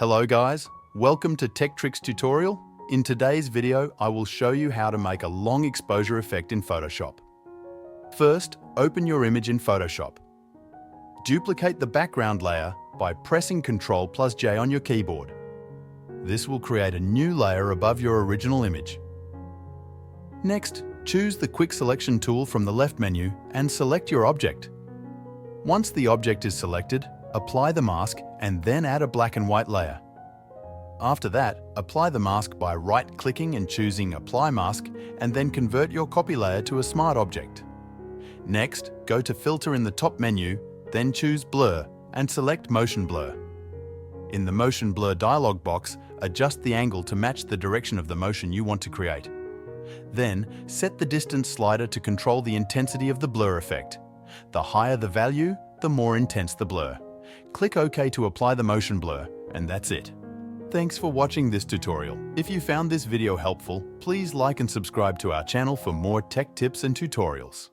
Hello guys, welcome to Tech Tricks tutorial. In today's video, I will show you how to make a long exposure effect in Photoshop. First, open your image in Photoshop. Duplicate the background layer by pressing Ctrl+J on your keyboard. This will create a new layer above your original image. Next, choose the Quick Selection tool from the left menu and select your object. Once the object is selected, apply the mask and then add a black and white layer. After that, apply the mask by right-clicking and choosing Apply Mask and then convert your copy layer to a smart object. Next, go to Filter in the top menu, then choose Blur and select Motion Blur. In the Motion Blur dialog box, adjust the angle to match the direction of the motion you want to create. Then, set the distance slider to control the intensity of the blur effect. The higher the value, the more intense the blur. Click OK to apply the motion blur, and that's it. Thanks for watching this tutorial. If you found this video helpful, please like and subscribe to our channel for more tech tips and tutorials.